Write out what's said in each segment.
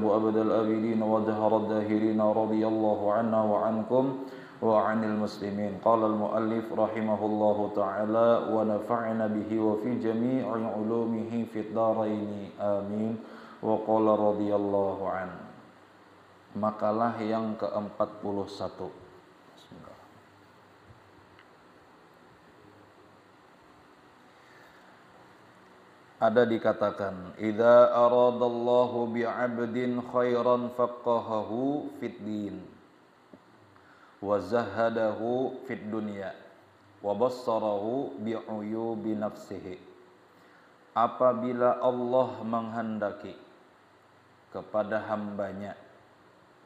أبد الآبدين وجهر الداهرين رضي الله عنا وعنكم وعن المسلمين. قال المؤلف رحمه الله تعالى ونفعنا به وفي جميع علومه في الدارين آمين. وقال رضي الله عنه. Makalah yang ke-41. Bismillah. Ada dikatakan, idza aradallahu bi'abdin khairan faqahahu fid din wa zahadahu fid dunya wa bassarahu bi'uyubi nafsihi. Apabila Allah menghendaki kepada hambanya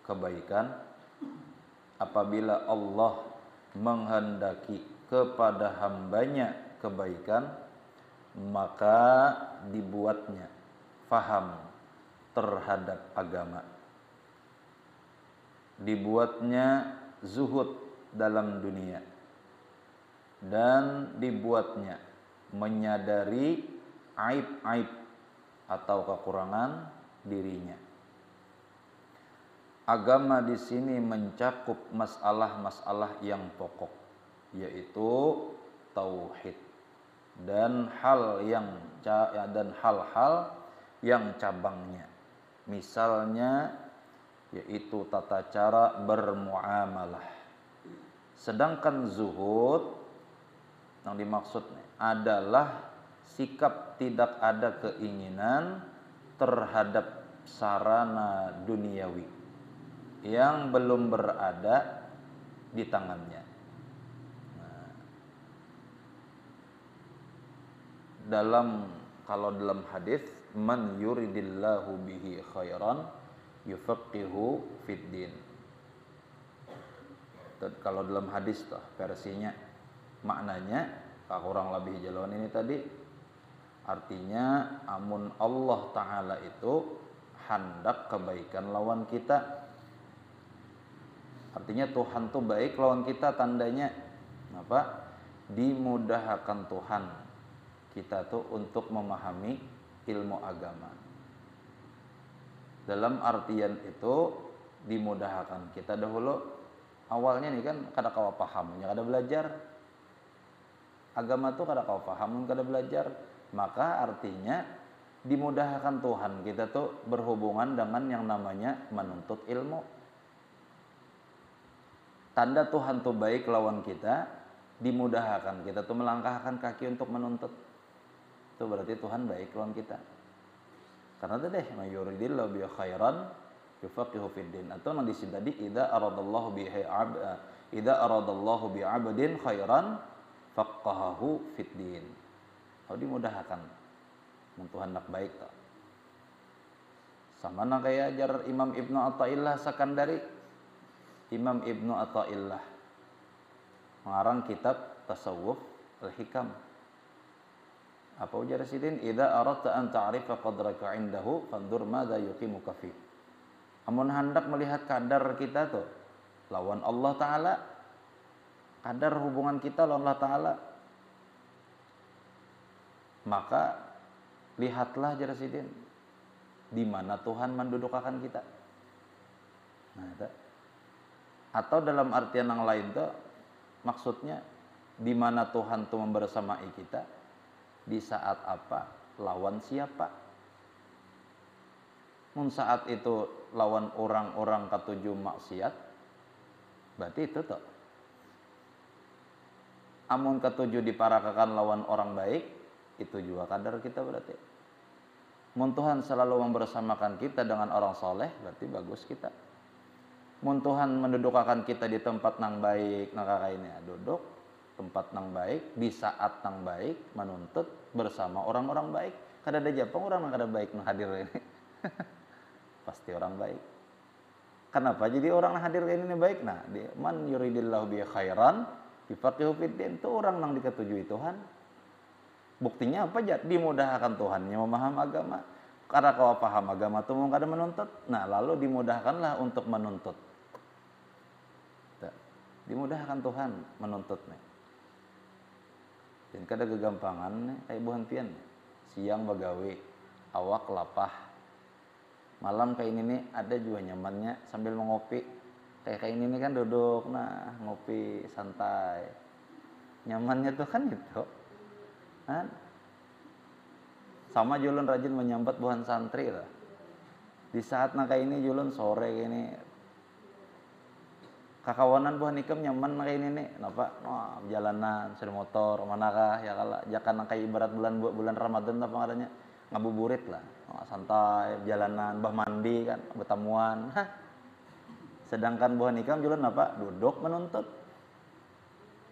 kebaikan, apabila Allah menghendaki kepada hambanya kebaikan, maka dibuatnya faham terhadap agama, dibuatnya zuhud dalam dunia, dan dibuatnya menyadari aib-aib atau kekurangan dirinya. Agama di sini mencakup masalah-masalah yang pokok, yaitu tauhid dan hal-hal yang cabangnya. Misalnya yaitu tata cara bermuamalah. Sedangkan zuhud yang dimaksud adalah sikap tidak ada keinginan terhadap sarana duniawi yang belum berada di tangannya. Kalau dalam hadis, man yuridillahu bihi khairan yufaqihu fid din. Kalau dalam hadis versinya, maknanya kurang lebih jalan ini tadi, artinya amun Allah Ta'ala itu hendak kebaikan lawan kita. Artinya Tuhan tuh baik lawan kita, tandanya apa? Dimudahkan Tuhan kita tuh untuk memahami ilmu agama. Dalam artian itu dimudahkan kita dahulu. Awalnya nih kan kada kawa pahamnya, kada belajar agama tuh kada kawa paham, kada belajar. Maka artinya dimudahkan Tuhan kita tuh berhubungan dengan yang namanya menuntut ilmu. Tanda Tuhan tuh baik lawan kita, dimudahkan kita tuh melangkahkan kaki untuk menuntut. Itu berarti Tuhan baik lawan kita. Karena itu deh, mayuridillahu bi khairan yufaqihu fid din. Atau yang disini tadi, idza aradallahu bi 'abdin khairan faqahahu fid din. Dimudahkan. Tuhan nak baik tak. Sama na kayak ajar Imam Ibnu Athaillah Sakandari. Imam Ibnu Athaillah mengarang kitab Tasawuf Al-Hikam. Apa ujar sidin? Idza aradta an ta'rifa qadraka 'indahu fandur madza yuqimuka fi. Amun hendak melihat kadar kita tuh lawan Allah Ta'ala, kadar hubungan kita lawan Allah Ta'ala, maka lihatlah jar sidin di mana Tuhan mendudukakan kita. Nah, itu. Atau dalam artian yang lain tuh maksudnya di mana Tuhan tuh membersamai kita, di saat apa, lawan siapa. Mun saat itu lawan orang-orang ketujuh maksiat, berarti itu tuh. Amun ketujuh diparakakan lawan orang baik, itu juga kadar kita berarti. Mun Tuhan selalu membersamakan kita dengan orang soleh, berarti bagus kita. Mun Tuhan mendudukakan kita di tempat nang baik, nang kakaknya duduk tempat nang baik, di saat nang baik, menuntut bersama orang-orang baik. Kada ada japang orang nang kada baik nang hadir ini. Pasti orang baik. Kenapa jadi orang nang hadir ini baik? Nah, man yuridillahu bi khairan yufaqihu fid din, itu orang nang diketujui Tuhan. Buktinya apa? Dimudahkan Tuhannya memaham agama. Karena kau paham agama tuh mau kada menuntut. Nah, lalu dimudahkanlah untuk menuntut. Dimudahkan Tuhan menuntut nih. Dan kada kegampangan nih kayak buhan pian. Siang bagawe, awak lapah. Malam kayak ini nih ada juga nyamannya sambil mengopi. Kayak ini nih kan duduk, nah ngopi santai. Nyamannya tuh kan gitu. Kan? Sama julun rajin menyambat buhan santri lah. Di saat kayak ini julun sore ini kakawanan buhan ikam nyaman kayak ini nih, kenapa? Wah, jalanan, sepeda motor, manakah ya kalau jangan kayak ibarat bulan Ramadan apa adanya ngabuburit lah, santai, jalanan, bah mandi kan, bertemuan. Sedangkan buhan ikam julun apa? Duduk menuntut.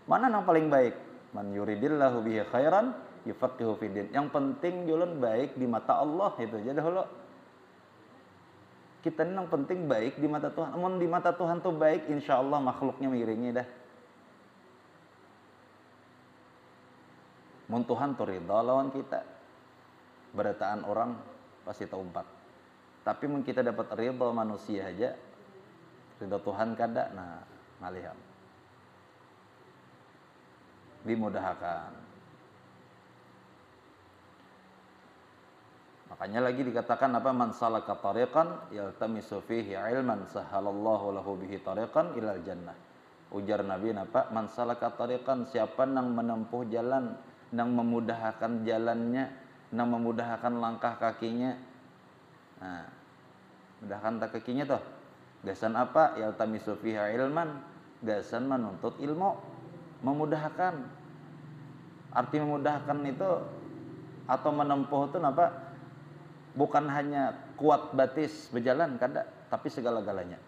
Mana yang paling baik? Man yuridillahu bihi khairan yufaqihu fiddin. Yang penting julun baik di mata Allah itu. Jadi holo kita ini yang penting baik di mata Tuhan. Namun di mata Tuhan tuh baik, insya Allah makhluknya miringi dah. Mun Tuhan tuh ridha lawan kita. Berataan orang pasti taumpat. Tapi mun kita dapat ridha manusia aja, ridha Tuhan kada, nah ngaliham. Dimudahkan. Makanya lagi dikatakan apa, man salaka tariqan yaltamisu fihi ilman sahalallahu lahu bihi tariqan ilal jannah. Ujar Nabi apa? Man salaka tariqan, siapa yang menempuh jalan, yang memudahkan jalannya, yang memudahkan langkah kakinya. Nah, mudahkan kakinya tuh. Gasan apa? Yaltamisu fihi ilman, gasan menuntut ilmu, memudahkan. Arti memudahkan itu atau menempuh itu apa? Bukan hanya kuat batis berjalan kada, tapi segala-galanya.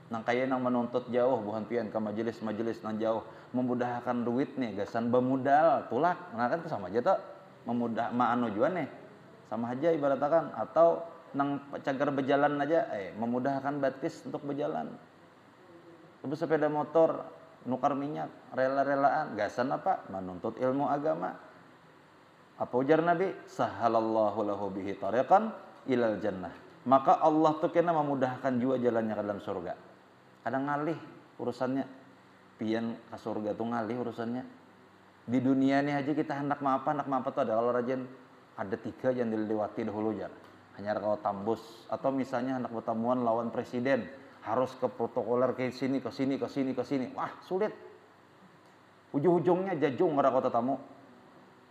Nang kaya nang menuntut jauh buhan pian ke majelis-majelis nang jauh, memudahkan duit nih, gasan bemudal tulak. Nah kan itu sama aja tuh. Memudah maano juga nih. Sama aja ibaratkan, atau nang cagar berjalan aja memudahkan batis untuk berjalan. Terus sepeda motor nukar minyak, rela-relaan, gasan apa? Menuntut ilmu agama. Apa ujar Nabi? Sahalallahu lahu bihi tariqan ilal jannah. Maka Allah tuh kena memudahkan juga jalannya ke dalam surga. Kadang ngalih urusannya. Pian ke surga tuh ngalih urusannya. Di dunia ini aja kita hendak apa tuh ada. Kalau rajin ada 3 yang dilewati dahulu jar. Hanya kalau tambus. Atau misalnya hendak pertemuan lawan presiden. Harus ke protokoler ke sini. Wah sulit. Ujung-ujungnya jajung ngara kota tamu.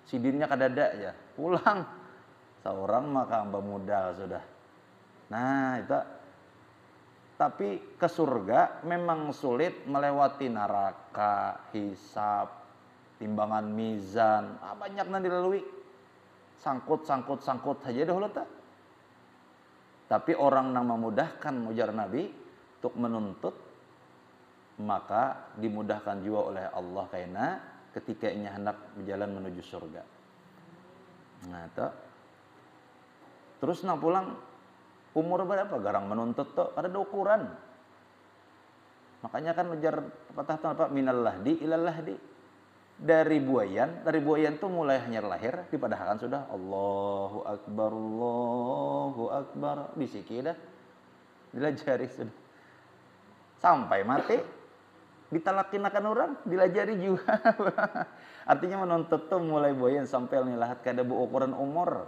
Sidinnya kadada ya, pulang seorang maka hamba modal sudah. Nah itu. Tapi ke surga memang sulit melewati neraka, hisab, timbangan mizan, banyak yang dilalui. Sangkut aja dahulu tak. Tapi orang yang memudahkan ujar Nabi untuk menuntut, maka dimudahkan juga oleh Allah karena ketika ia hendak berjalan menuju surga. Nah, itu. Terus nak pulang umur berapa? Garang menuntut tuh ada ukuran. Makanya kan ujar patah apa minal lahdi ilal lahdi. Dari buayan tuh mulai hanya lahir dipadahkan sudah Allahu Akbar bisiki dah. Dilajari sudah. Sampai mati ditalakinakan orang, dilajari juga. Artinya menuntut tuh mulai boyan sampai nilahat kada ukuran umur,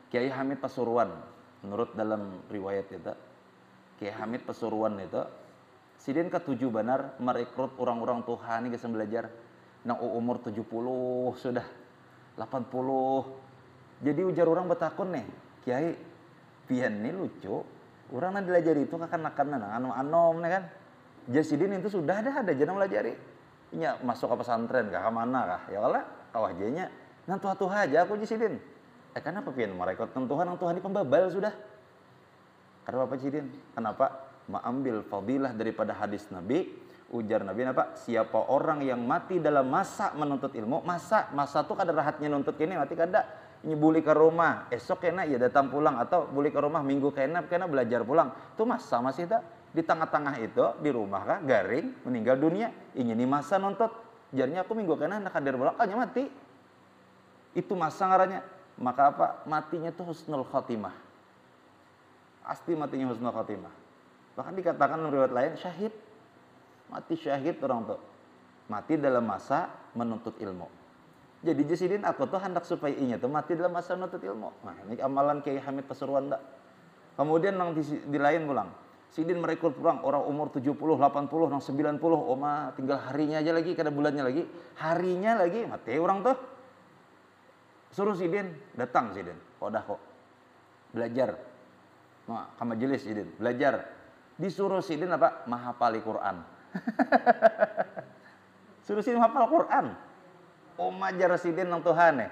Kiai Hamid Pasuruan, menurut dalam riwayat itu, Kiai Hamid Pasuruan itu, sidin ke-7 benar merekrut orang-orang Tuhan ini bisa belajar nang umur 70 sudah 80. Jadi ujar orang betakun nih, Kiai, pian nih lucu. Orang yang dilajari itu akan anom nih kan. Jasidin itu sudah ada jangan melajari. Nya masuk ke pesantren kah mana kah? Ya Allah, kawajanya. Nang tuha aja aku jasidin. Kenapa pian merekod Tuhan di pembabal sudah. Kenapa jasidin? Kenapa? Mengambil fadilah daripada hadis Nabi. Ujar Nabi apa? Siapa orang yang mati dalam masa menuntut ilmu, masa tuh kada rahatnya nuntut kini mati kada. Ini buli ke rumah, esok kena ya datang pulang, atau buli ke rumah minggu kena belajar pulang. Itu masa masih tak di tengah-tengah itu di rumah kah garing meninggal dunia. Ingin di masa nuntut. Jarnya aku minggu kena hendak hadir pulang, hanya mati. Itu masa ngarannya. Maka apa? Matinya itu husnul khatimah. Pasti matinya husnul khatimah. Bahkan dikatakan dalam riwayat lain syahid. Mati syahid orang tuh. Mati dalam masa menuntut ilmu. Jadi jasidin aku tuh hendak supaya inya tuh mati dalam masa nuntut ilmu. Nah, ini amalan Kiai Hamid Pasuruan dak. Kemudian nang di lain pulang. Sidin merekrut pulang orang umur 70, 80, nang 90, oma tinggal harinya aja lagi, kada bulannya lagi. Harinya lagi mati orang tuh. Suruh Sidin datang Sidin. Kodah kok. Belajar. Nah, ke majelis Sidin, belajar. Disuruh Sidin apa? Menghafali Quran. Suruh Sidin hafal Quran. Majar Sidin nang Tuhan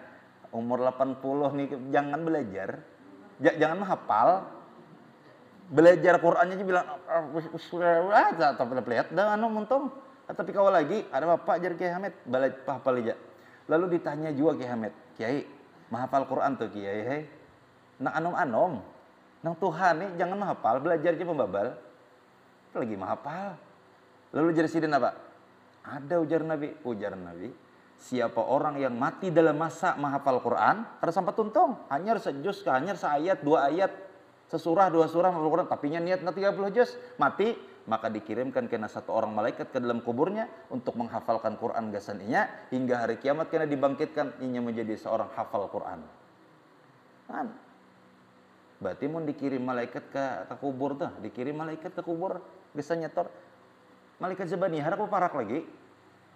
umur 80 nih jangan belajar, jangan menghafal, belajar Qurannya aja bilang tapi lihat dah anu muntung. Tapi kau lagi ada bapak jar Kiai Hamid belajar hafal aja. Lalu ditanya juga Kiai Hamid, Kiai menghafal Quran tuh Kiai nang anom-anom nang Tuhan nih jangan menghafal, belajar aja membabal. Lagi menghafal. Lalu jar Sidin apa? Ada ujar Nabi, siapa orang yang mati dalam masa menghafal Quran, kada sampai tuntung, hanya sejuz, hanya seayat, 2 ayat, sesurah, 2 surah menghafal Quran, tapi niat 30 juz, mati, maka dikirimkan kena 1 orang malaikat ke dalam kuburnya untuk menghafalkan Quran gasan inya hingga hari kiamat kena dibangkitkan inya menjadi seorang hafal Quran. Kan? Berarti mun dikirim malaikat ke kubur tuh, dikirim malaikat ke kubur gasan nyetor. Malaikat Zabaniyah aku parak lagi.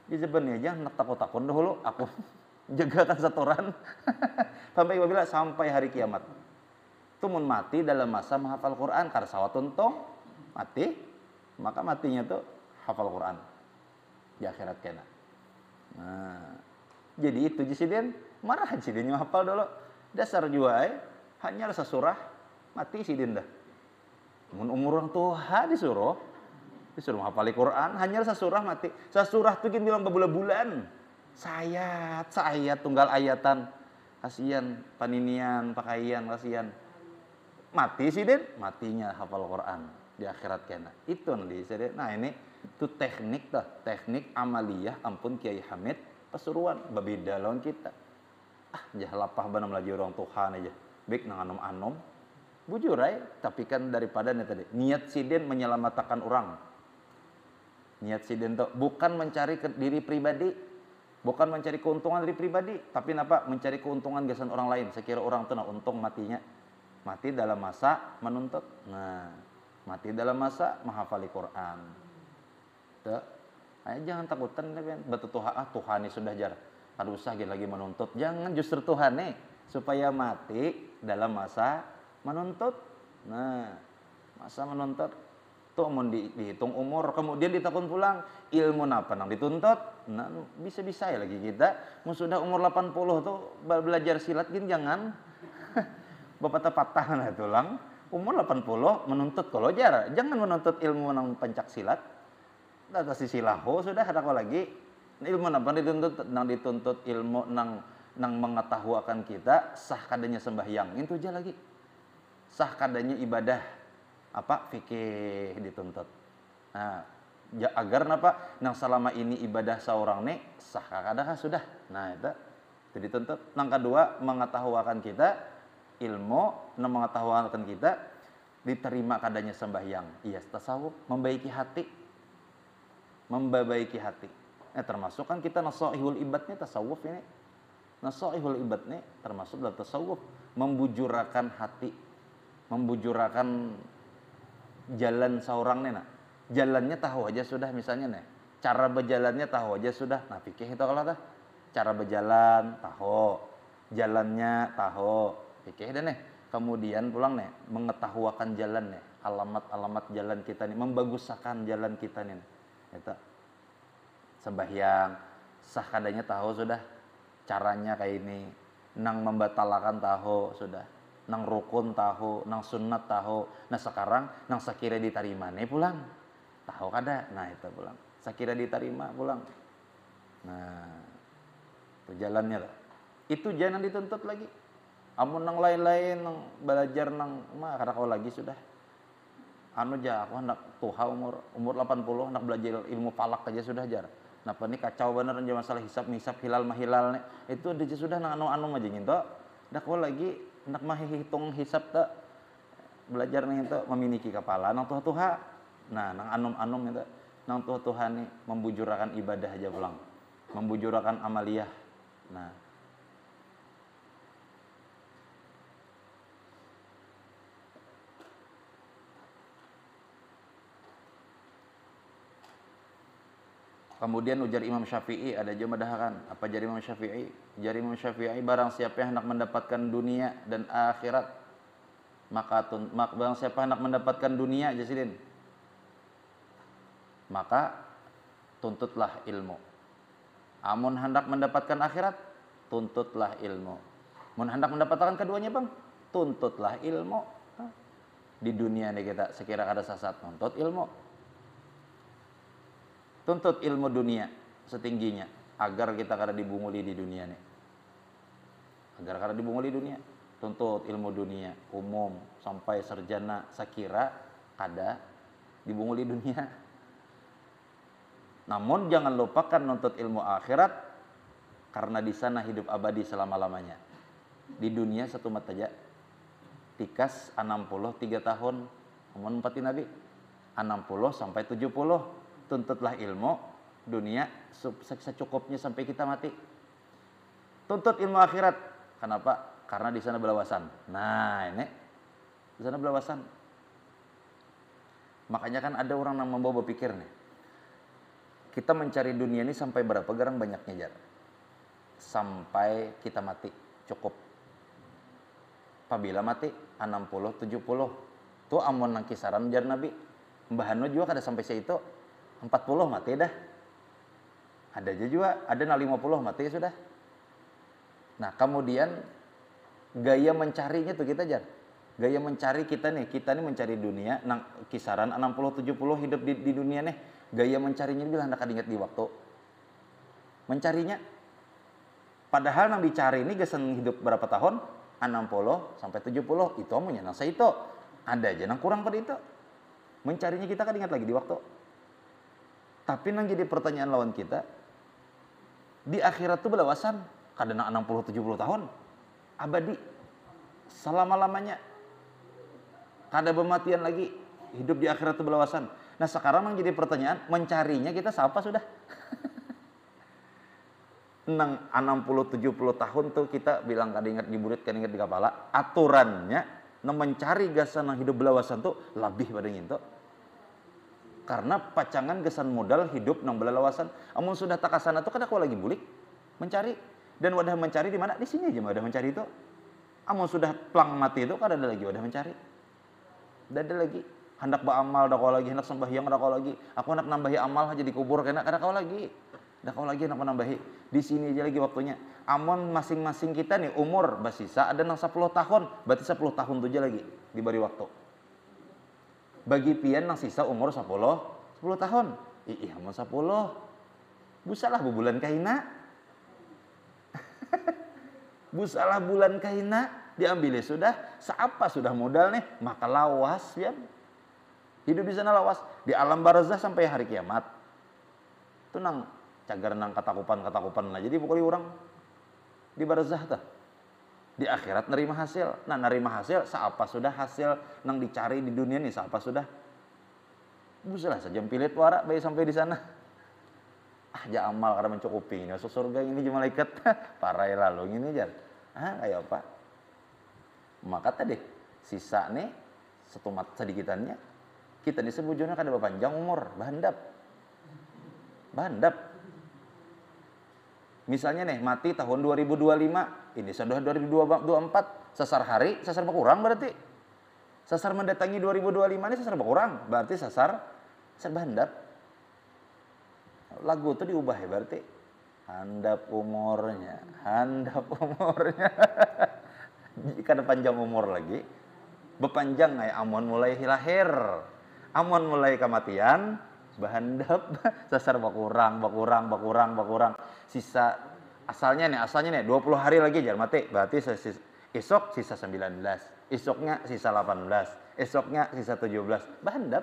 Di Zabaniyah aja nak takut-takut dahulu aku jagakan setoran sampai hari kiamat. Itu mun mati dalam masa menghafal Quran karena sawat tuntong mati, maka matinya tuh hafal Quran di akhirat kena. Nah, jadi itu Sidin marah Sidin hafal dulu. Dasar juai hanya sesurah mati Sidin dah. Mun umur orang tua disuruh menghafali Quran hanya sesurah mati. Sesurah tuh bilang berbulan-bulan. Sayat tunggal ayatan. Kasihan paninian, pakaian kasihan. Mati Sidin, matinya hafal Quran di akhirat kena. Itu nanti Sidin. Nah, ini itu teknik amaliyah ampun Kiai Hamid Pasuruan berbeda lawan kita. Jah lapah bana melaju orang Tuhan aja. Baik nang anom-anom. Bujur tapi kan daripada nih tadi niat Sidin menyelamatkan orang. Niat Sidin tuh bukan mencari diri pribadi, bukan mencari keuntungan diri pribadi, tapi napa mencari keuntungan gasan orang lain. Sekira orang tuh untung matinya, mati dalam masa menuntut. Nah, mati dalam masa menghafali Quran. Tuh, jangan takutan kan. Betul Tuhan ini sudah jar. Aduh usah lagi menuntut. Jangan justru Tuhan nih supaya mati dalam masa menuntut. Nah, masa menuntut. Tuh mau dihitung umur, kemudian ditakun pulang ilmu apa nang dituntut. Nah, bisa-bisa ya lagi kita mau sudah umur 80 tuh belajar silat gin jangan patah nah tulang umur 80 menuntut kalau jar jangan menuntut ilmu nang pencak silat. Atas silahu sudah ada apa lagi ilmu apa dituntut ilmu nang mengetahui akan kita sah kadanya sembahyang itu aja lagi sah kadanya ibadah apa fikih dituntut. Nah, agar napa nang selama ini ibadah seorang nih sah kadang sudah. Nah, itu dituntut. Nang kedua mengetahui akan kita ilmu, nang mengetahui akan kita diterima kadanya sembahyang. Iya, tasawuf membaiki hati. Termasuk kan kita nasaihul ibadnya tasawuf ini. Nasaihul ibadnya termasuk dalam tasawuf membujurakan hati, membujurakan jalan seorang nih jalannya tahu aja sudah misalnya nih cara berjalannya tahu aja sudah. Nah fikih itu kalau dah cara berjalan tahu jalannya tahu fikih dan nih kemudian pulang nih mengetahuakan jalan nih alamat jalan kita nih membaguskan jalan kita nih itu sembahyang sah kadanya tahu sudah caranya kayak ini nang membatalkan tahu sudah nang rukun tahu, nang sunat tahu. Nah sekarang nang sakira diterima nih pulang. Tahu kada? Nah itu pulang. Sakira diterima pulang. Nah, itu jalannya lah. Itu jangan dituntut lagi. Amun nang lain-lain nang belajar nang mah kada kau lagi sudah. Anu aja aku hendak tuha umur 80 hendak belajar ilmu falak aja sudah jar. Nah, ini kacau bener aja masalah hisab hilal mahilal nih. Itu aja sudah nang anu aja nyinto. Dak kau lagi nak mah hitung hisab tak belajar nih itu memiliki kepala nang tuha nah nang anum itu nang tuha nih membujurakan ibadah aja pulang membujurakan amaliyah. Nah Kemudian ujar Imam Syafi'i, ada juga madahakan. Apa jar Imam Syafi'i? Jar Imam Syafi'i, barang siapa yang hendak mendapatkan dunia dan akhirat, barang siapa hendak mendapatkan dunia, jasidin, maka tuntutlah ilmu. Amun hendak mendapatkan akhirat, tuntutlah ilmu. Mun hendak mendapatkan keduanya bang, tuntutlah ilmu. Di dunia ini kita sekira ada sasat, nuntut ilmu. Tuntut ilmu dunia setingginya agar kita kada dibunguli di dunia nih. Agar kada dibunguli dunia. Tuntut ilmu dunia umum sampai sarjana sekira kada dibunguli dunia. Namun jangan lupakan nuntut ilmu akhirat karena di sana hidup abadi selama-lamanya. Di dunia satu mata aja tikas 63 tahun, namun empati Nabi 60 sampai 70. Tuntutlah ilmu dunia secukupnya sampai kita mati. Tuntut ilmu akhirat. Kenapa? Karena di sana belawasan. Nah, ini di sana belawasan. Makanya kan ada orang yang membawa berpikir nih. Kita mencari dunia ini sampai berapa garang banyaknya jar? Sampai kita mati, cukup. Apabila mati 60 70. Tuh amun nang kisaran jar Nabi. Mbah Hanu juga kada sampai itu. 40 mati dah. Ada aja juga, ada na 50 mati sudah. Nah, kemudian gaya mencarinya tuh kita jar. Gaya mencari kita nih mencari dunia nang kisaran 60 70 hidup di dunia nih. Gaya mencarinya bila hendak ingat di waktu. Mencarinya padahal nang dicari ini gesan hidup berapa tahun? 60 sampai 70. Itu amunya nang itu. Ada aja nang kurang pada itu. Mencarinya kita kan ingat lagi di waktu. Tapi nang jadi pertanyaan lawan kita, di akhirat tuh belawasan, kadang 60-70 tahun, abadi, selama-lamanya, kada bermatian lagi, hidup di akhirat tuh belawasan. Nah sekarang nang jadi pertanyaan, mencarinya kita siapa sudah? Nang 60-70 tahun tuh kita bilang kada ingat di burit, kada ingat di kepala, aturannya, nang mencari gasan nang hidup belawasan tuh lebih pada nginto. Karena pacangan gesan modal hidup nang belalawasan. Amun sudah tak kasana tuh kada kau lagi bulik mencari. Dan wadah mencari di mana? Di sini aja wadah mencari itu. Amun sudah plang mati itu kada ada lagi wadah mencari. Tidak ada lagi. Hendak beramal dah kau lagi, hendak sembahyang dah kau lagi. Aku hendak nambahi amal aja di kubur kena kada kau lagi. Dah kau lagi hendak menambahi. Di sini aja lagi waktunya. Amun masing-masing kita nih umur basisa ada nang 10 tahun, berarti 10 tahun tuh aja lagi diberi waktu. Bagi pian nang sisa umur 10 tahun. Iya mau 10. Busalah bulan kahina. Busalah bulan kahina diambil sudah. Seapa sudah modal nih, maka lawas ya. Hidup di sana lawas di alam barzah sampai hari kiamat. Itu nang cagar nang katakupan lah. Jadi pokoknya orang di barzah tuh. Di akhirat nerima hasil. Nah, nerima hasil seapa sudah hasil nang dicari di dunia nih seapa sudah. Busalah sejam pilit wara bayi sampai di sana. Ja amal karena mencukupi ini masuk surga ini cuma malaikat. Parah ya lalu ini jar. Kayak apa? Maka tadi sisa nih setumat sedikitannya kita nih sebujurnya kada berpanjang umur, bahandap. Misalnya nih mati tahun 2025, ini sudah 2024, sasar hari, sasar berkurang berarti. Sasar mendatangi 2025 ini sasar berkurang, berarti sasar bahandap. Lagu itu diubah ya berarti. Handap umurnya. Jika ada panjang umur lagi, berpanjang kayak amon mulai lahir, amon mulai kematian, bahandap sasar berkurang. Sisa asalnya nih 20 hari lagi jangan mati. Berarti esok sisa 19, esoknya sisa 18, esoknya sisa 17. Bahandap.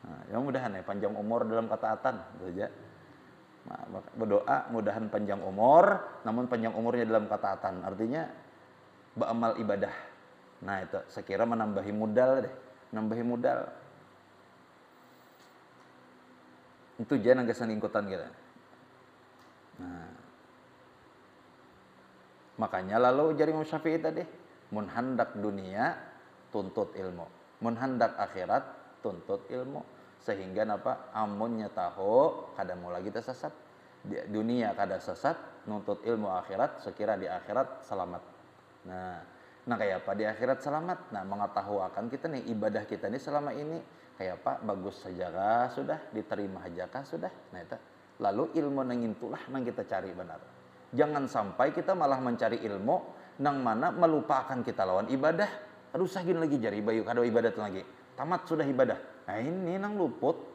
Nah, ya mudahan ya panjang umur dalam ketaatan saja. Nah, berdoa mudahan panjang umur, namun panjang umurnya dalam ketaatan. Artinya beramal ibadah. Nah, itu sekira menambahi modal deh. Nambahi modal. Itu jangan gasan ingkutan kita. Nah, makanya lalu jari Imam Syafi'i tadi, mun hendak dunia tuntut ilmu, mun hendak akhirat tuntut ilmu. sehingga napa amunnya tahu kada mau lagi tersesat di dunia, kada sesat nuntut ilmu akhirat sekira di akhirat selamat. Nah kayak apa di akhirat selamat? Nah mengetahuakan kita nih ibadah kita nih selama ini kayak apa, bagus saja kah sudah, diterima aja kah sudah. Nah itu lalu ilmu nengintulah nang kita cari benar. Jangan sampai kita malah mencari ilmu nang mana melupakan kita lawan ibadah. Aduh sagin lagi jari bayu kada ibadat lagi, tamat sudah ibadah. Nah ini nang luput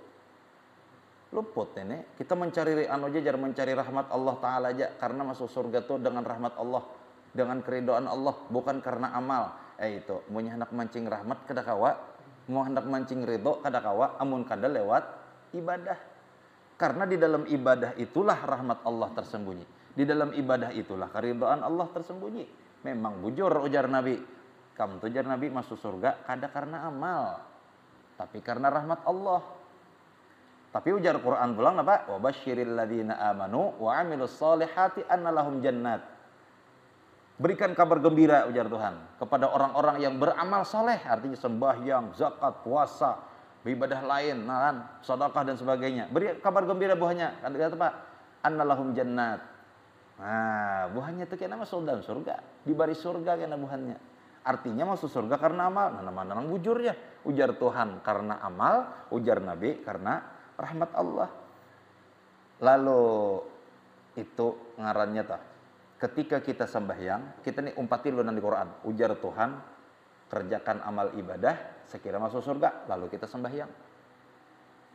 ini kita mencari anu aja, jar mencari rahmat Allah Ta'ala aja, karena masuk surga tuh dengan rahmat Allah, dengan keridhaan Allah, bukan karena amal. Itu mau hendak mancing rahmat kada kawa, mau hendak mancing ridho kada kawa, amun kada lewat ibadah. Karena di dalam ibadah itulah rahmat Allah tersembunyi, di dalam ibadah itulah keridhaan Allah tersembunyi. Memang bujur ujar Nabi, kamu tuh ujar Nabi masuk surga kada karena amal, tapi karena rahmat Allah. Tapi ujar Quran pulang apa? Wa basyiril ladzina amanu wa amilus solihati anna lahum jannat. Berikan kabar gembira ujar Tuhan kepada orang-orang yang beramal soleh, artinya sembahyang, zakat, puasa, ibadah lain, sedekah dan sebagainya. Beri kabar gembira buahnya. Kata apa? Anna lahum jannat. Nah, buahnya itu kena masuk dalam surga, di baris surga kena buahnya. Artinya masuk surga karena amal. Nah, mana nang bujur ya? Ujar Tuhan karena amal, ujar Nabi karena rahmat Allah. Lalu itu ngarannya tah. Ketika kita sembahyang, kita nih umpati lu di Quran. Ujar Tuhan, kerjakan amal ibadah sekira masuk surga, lalu kita sembahyang.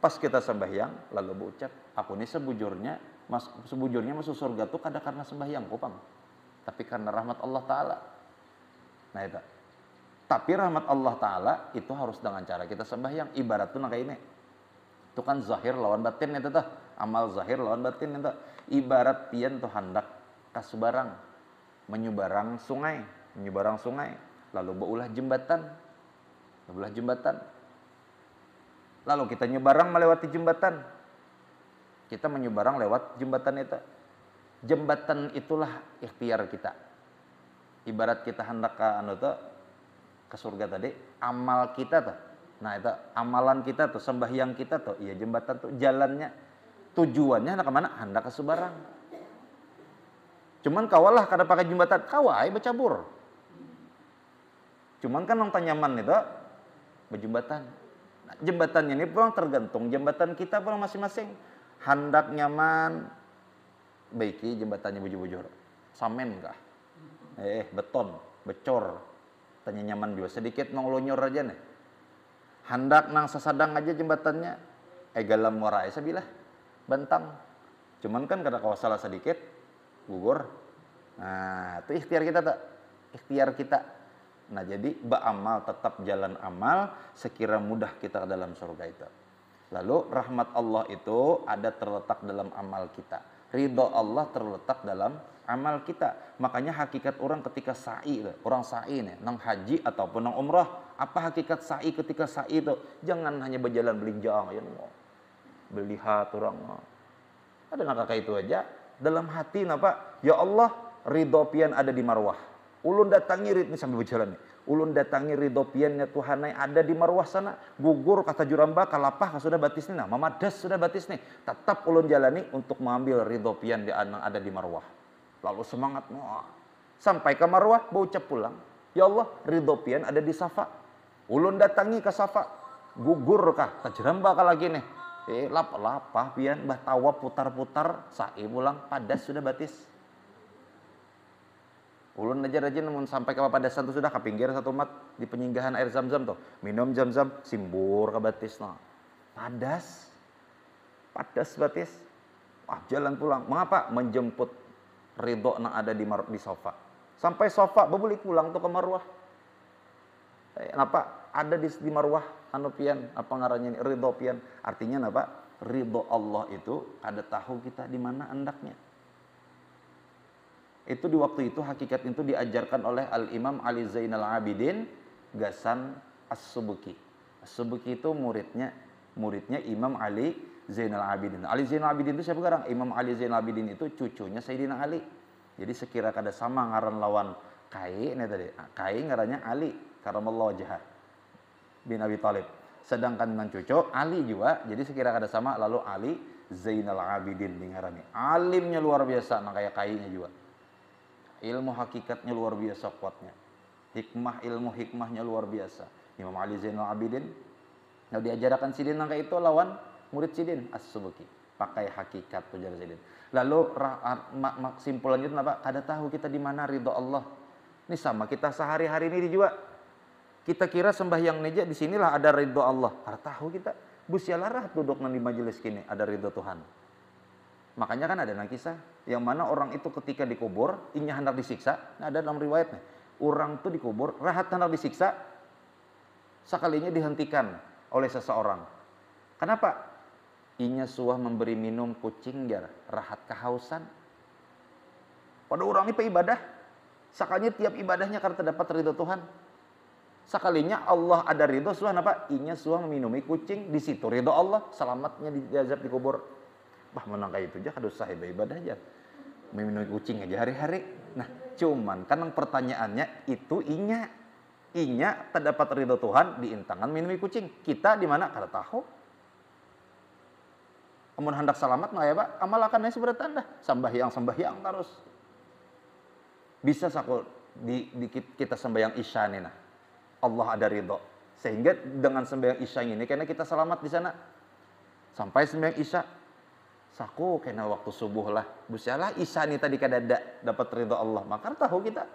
Pas kita sembahyang, lalu berucap, aku nih sebujurnya masuk surga tuh kada karena sembahyang kupang, tapi karena rahmat Allah Ta'ala. Nah itu. Tapi rahmat Allah Ta'ala itu harus dengan cara kita sembahyang. Ibarat tuh kayak ini. Itu kan zahir lawan batin itu tuh. Amal zahir lawan batin itu. Ibarat pian tuh hendak kasubarang, menyubarang sungai, lalu beulah jembatan. Lalu kita nyebarang melewati jembatan. Kita menyebarang lewat jembatan itu. Jembatan itulah ikhtiar kita. Ibarat kita hendak ke surga tadi, amal kita tuh. Nah itu amalan kita tuh, sembahyang kita tuh, iya jembatan tuh, jalannya, tujuannya hendak kemana? Hendak ke Subarang. Cuman kawalah kada pakai jembatan, kawai bercabur. Cuman kan nang tanyaman itu berjembatan. Nah, jembatannya ini pulang tergantung jembatan kita pulang masing-masing. Hendak nyaman, baiki jembatannya bujur-bujur. Samen kah? Beton, becor. Tanya nyaman juga sedikit nang lonyor aja nih. Hendak nang sesadang aja jembatannya, galam warai sabilah bentang. Cuman kan kada kawa salah sedikit gugur. Nah, itu ikhtiar kita tak? Ikhtiar kita. Nah, jadi beramal tetap jalan amal sekira mudah kita ke dalam surga itu. Lalu rahmat Allah itu ada terletak dalam amal kita. Ridho Allah terletak dalam amal kita. Makanya hakikat orang ketika sa'i, orang sa'i nih, nang haji ataupun nang umrah, apa hakikat sa'i ketika sa'i itu? Jangan hanya berjalan belinjang aja, melihat orang. Ada nak kayak itu aja. Dalam hati napa? Ya Allah, ridho pian ada di marwah. Ulun datangi rid ini sambil berjalan nih. Ulun datangi ridho piannya Tuhan ada di marwah sana. Gugur kata juramba kalapah sudah batis nih. Nah, mamadas sudah batis nih. Tetap ulun jalani untuk mengambil ridho pian yang ada di marwah. Lalu semangat sampai ke marwah berucap pulang. Ya Allah, ridho pian ada di Safa. Ulun datangi ke Safa. Gugur kah tajramba kah lagi nih. Lapah pian bah tawa putar-putar sa'i pulang padas sudah batis. Ulun aja namun sampai ke padasan tu sudah ke pinggir satu mat di penyinggahan air Zam-Zam tuh. Minum Zam-Zam simbur ke batis no. Padas batis. Jalan pulang. Mengapa? Menjemput ridho yang ada di sofa. Sampai sofa bebulik pulang tuh ke marwah. Kenapa? Ada di marwah anu pian apa ngarannya ini ridho pian. Artinya apa? Ridho Allah itu ada tahu kita di mana andaknya. Itu di waktu itu hakikat itu diajarkan oleh Al-Imam Ali Zainal Abidin Gasan As-Subuki. As-Subuki itu muridnya Imam Ali Zainal Abidin. Ali Zainal Abidin itu siapa sekarang? Imam Ali Zainal Abidin itu cucunya Sayyidina Ali. Jadi sekira kada sama ngaran lawan Kai ini tadi. Kai ngarannya Ali karamallahu wajhah bin Abi Thalib. Sedangkan dengan cucu Ali juga, jadi sekira kada sama, lalu Ali Zainal Abidin dingarani. Alimnya luar biasa, nah kayak kainya juga. Ilmu hakikatnya luar biasa kuatnya. Ilmu hikmahnya luar biasa. Imam Ali Zainal Abidin, nah diajarkan sidin nangka itu lawan murid sidin As-Subki. Pakai hakikat tujar sidin. Lalu simpulannya itu apa? Kada tahu kita di mana ridho Allah. Ini sama kita sehari-hari ini juga. Kita kira sembahyang neja di sinilah ada ridho Allah. Kada tahu kita. Busialah duduk di majelis kini ada ridho Tuhan. Makanya kan ada kisah yang mana orang itu ketika dikubur, inya hendak disiksa. Nah, ada dalam riwayatnya. Orang itu dikubur, rahat hendak disiksa, sekalinya dihentikan oleh seseorang. Kenapa? Inya suah memberi minum kucing jar, rahat kehausan. Pada orang ini ibadah, sekalinya tiap ibadahnya karena terdapat ridho Tuhan. Sekalinya Allah ada ridho, suah apa? Inya suah meminumi kucing, di situ ridho Allah, selamatnya diazab dikubur. Bah menang kayak itu aja, kada usah ibadah aja. Meminumi kucing aja hari-hari. Nah, cuman kan pertanyaannya itu inya terdapat ridho Tuhan diintangan minumi kucing. Kita di mana? Kada tahu. Amun hendak selamat mah ya Pak, amalakannya seberapa dah. Sembahyang terus. Bisa saku di kita sembahyang Isya nih nah. Allah ada ridho. Sehingga dengan sembahyang Isya ini karena kita selamat di sana. Sampai sembahyang Isya saku kena waktu subuh lah. Busialah Isya nih tadi kada dapat ridho Allah. Maka tahu kita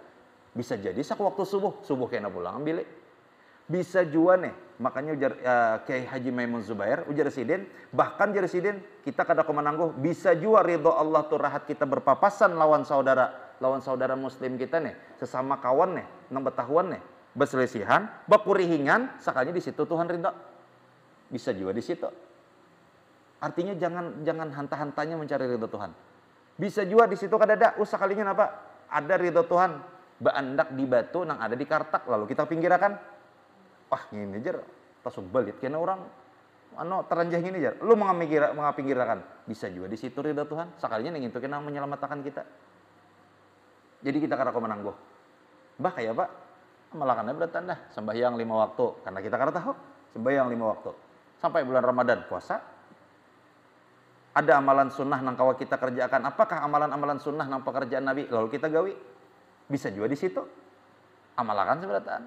bisa jadi saku waktu subuh kena pulang ambil. Bisa juga nih. Makanya ujar Kiai Haji Maimun Zubair ujar sidin, bahkan ujar sidin kita kada komanangguh bisa juga ridho Allah tuh rahat kita berpapasan lawan saudara muslim kita nih, sesama kawan nih, nang betahuan nih, berselisihan, bakurihingan, sakanya di situ Tuhan ridho. Bisa juga di situ. Artinya jangan hanta-hantanya mencari ridho Tuhan. Bisa juga di situ kadada usakalinya apa? Ada ridho Tuhan, baandak di batu nang ada di kartak lalu kita pinggirakan. Wah, ini jar tasuk balit kena orang teranjah gini jar. Lu mengapinggirakan. Bisa juga di situ ridho Tuhan. Sakalinya ning itu kena menyelamatkan kita. Jadi kita kada menangguh. Bah kayak Pak, amalakannya bertanda sembahyang 5 waktu karena kita kada tahu. Sembahyang 5 waktu. Sampai bulan Ramadan puasa. Ada amalan sunnah nang kawa kita kerjakan. Apakah amalan-amalan sunnah nang pekerjaan Nabi lalu kita gawi? Bisa juga di situ. Amalakan seberataan.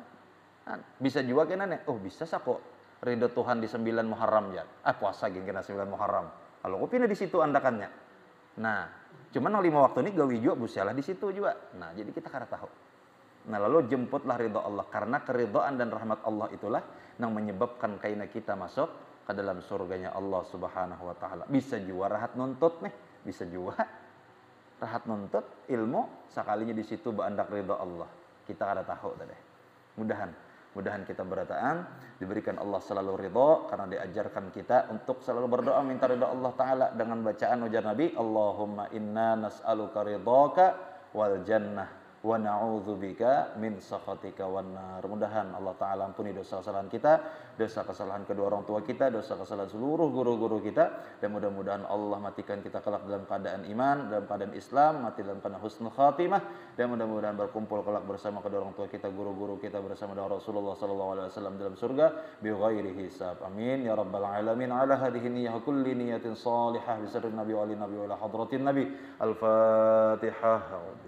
Bisa juga kena nih. Oh, bisa sako ridho Tuhan di 9 Muharram ya. Puasa gini kena 9 Muharram. Kalau kopi di situ andakannya. Nah, cuman 5 waktu ini gawi juga busialah di situ juga. Nah, jadi kita kada tahu. Nah, lalu jemputlah ridho Allah karena keridhaan dan rahmat Allah itulah yang menyebabkan kaina kita masuk ke dalam surganya Allah Subhanahu wa taala. Bisa juga rahat nuntut nih, bisa juga rahat nuntut ilmu sekalinya di situ baandak ridho Allah. Kita kada tahu tadi. Mudahan kita berataan diberikan Allah selalu ridho karena diajarkan kita untuk selalu berdoa minta ridho Allah taala dengan bacaan ujar Nabi Allahumma inna nas'aluka ridhaka wal jannah wa na'udzubika min sakhatika wan nar. Mudahan Allah taala ampuni dosa kesalahan kita, dosa kesalahan kedua orang tua kita, dosa kesalahan seluruh guru-guru kita, dan mudah-mudahan Allah matikan kita kelak dalam keadaan iman, dalam keadaan Islam, mati dalam keadaan husnul khatimah, dan mudah-mudahan berkumpul kelak bersama kedua orang tua kita, guru-guru kita bersama dengan Rasulullah sallallahu alaihi wasallam dalam surga bi ghairi hisab. Amin ya rabbal alamin. Ala hadhihi niyyah kulli niyyatin salihah bi sirri nabi wa ali nabi wa ala hadratin nabi. Al-Fatihah.